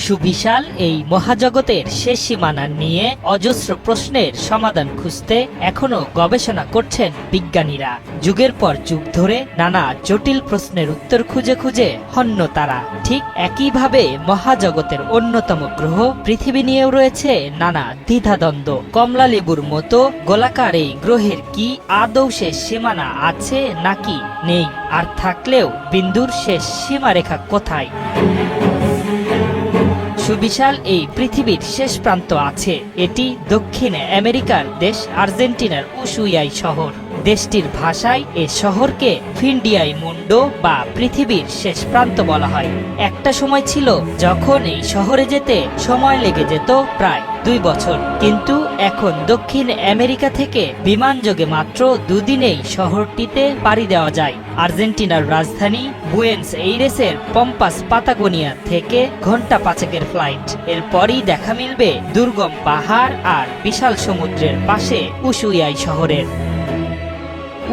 সুবিশাল এই মহাজগতের শেষ সীমানা নিয়ে অজস্র প্রশ্নের সমাধান খুঁজতে এখনো গবেষণা করছেন বিজ্ঞানীরা। যুগের পর যুগ ধরে নানা জটিল প্রশ্নের উত্তর খুঁজে খুঁজে হন্য তারা। ঠিক একইভাবে মহাজগতের অন্যতম গ্রহ পৃথিবী নিয়েও রয়েছে নানা দ্বিধাদ্বন্দ্ব। কমলালেবুর মতো গোলাকার এই গ্রহের কি আদৌ শেষ সীমানা আছে নাকি নেই, আর থাকলেও বিন্দুর শেষ সীমারেখা কোথায়? সুবিশাল এই পৃথিবীর শেষ প্রান্ত আছে। এটি দক্ষিণ আমেরিকার দেশ আর্জেন্টিনার উশুয়াই শহর। দেশটির ভাষায় এ শহরকে ফিন্ডিয়াই মুন্ডো বা পৃথিবীর শেষ প্রান্ত বলা হয়। একটা সময় ছিল যখন এই শহরে যেতে সময় লেগে যেত প্রায় 2 বছর, কিন্তু এখন দক্ষিণ আমেরিকা থেকে বিমানযোগে মাত্র 2 দিনেই শহরটিতে পাড়ি দেওয়া যায়। আর্জেন্টিনার রাজধানী বুয়েন্স এইরেসের পম্পাস পাতাগোনিয়া থেকে ঘন্টা 5 ফ্লাইট। এরপরই দেখা মিলবে দুর্গম পাহাড় আর বিশাল সমুদ্রের পাশে উশুয়াই শহরের।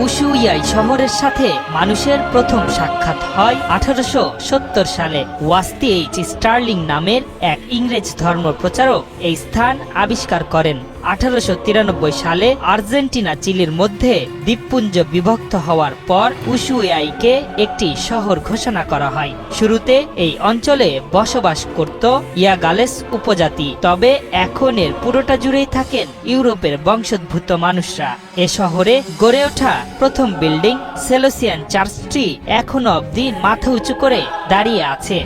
উশুয়াই শহরের সাথে মানুষের প্রথম সাক্ষাৎ হয় 1870 সালে। ওয়াস্তি এইচ স্টার্লিং নামের এক ইংরেজ ধর্ম প্রচারক এই স্থান আবিষ্কার করেন। 1893 সালে আর্জেন্টিনা চিলির মধ্যে দ্বীপপুঞ্জ বিভক্ত হওয়ার পর উশুয়াইকে একটি শহর ঘোষণা করা হয়। শুরুতে এই অঞ্চলে বসবাস করত ইয়াগালেস উপজাতি, তবে এখন এর পুরোটা জুড়েই থাকেন ইউরোপের বংশোদ্ভূত মানুষরা। এ শহরে গড়ে ওঠা প্রথম বিল্ডিং সেলোসিয়ান চার্চটি এখনো অবধি মাথা উঁচু করে দাঁড়িয়ে আছে।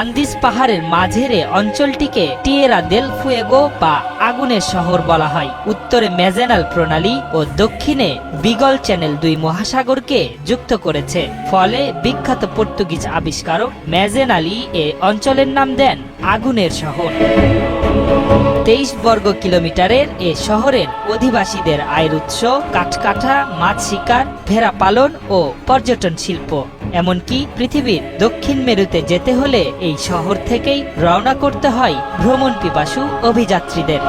আন্দিস পাহাড়ের মাঝের অঞ্চলটিকে টিয়েরা দেল ফুয়েগো বা আগুনের শহর বলা হয়। উত্তরে ম্যাজেনাল প্রণালী ও দক্ষিণে বিগল চ্যানেল 2 মহাসাগরকে যুক্ত করেছে। ফলে বিখ্যাত পর্তুগিজ আবিষ্কারক ম্যাজেনালি এ অঞ্চলের নাম দেন আগুনের শহর। 23 বর্গ কিলোমিটারের এ শহরের অধিবাসীদের আয়ের উৎস কাঠকাটা, মাছ শিকার, ভেড়া পালন ও পর্যটন শিল্প। এমনকি পৃথিবীর দক্ষিণ মেরুতে যেতে হলে এই শহর থেকেই রওনা করতে হয় ভ্রমণ পিপাসু অভিযাত্রীদের।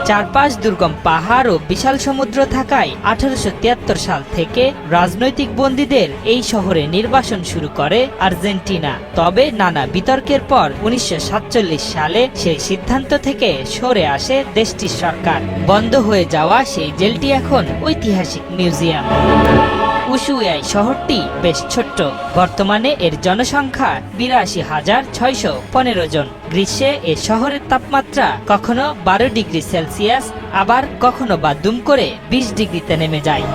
চারপাশ দুর্গম পাহাড় ও বিশাল সমুদ্র থাকায় 1873 সাল থেকে রাজনৈতিক বন্দীদের এই শহরে নির্বাসন শুরু করে আর্জেন্টিনা। তবে নানা বিতর্কের পর 1947 সালে সেই সিদ্ধান্ত থেকে সরে আসে দেশটির সরকার। বন্ধ হয়ে যাওয়া সেই জেলটি এখন ঐতিহাসিক মিউজিয়াম। উশুয়াই শহরটি বেশ ছোট্ট। বর্তমানে এর জনসংখ্যা 82,615 জন। গ্রীষ্মে এ শহরের তাপমাত্রা কখনো 12 ডিগ্রি সেলসিয়াস, আবার কখনো বা দুম করে 20 ডিগ্রিতে নেমে যায়।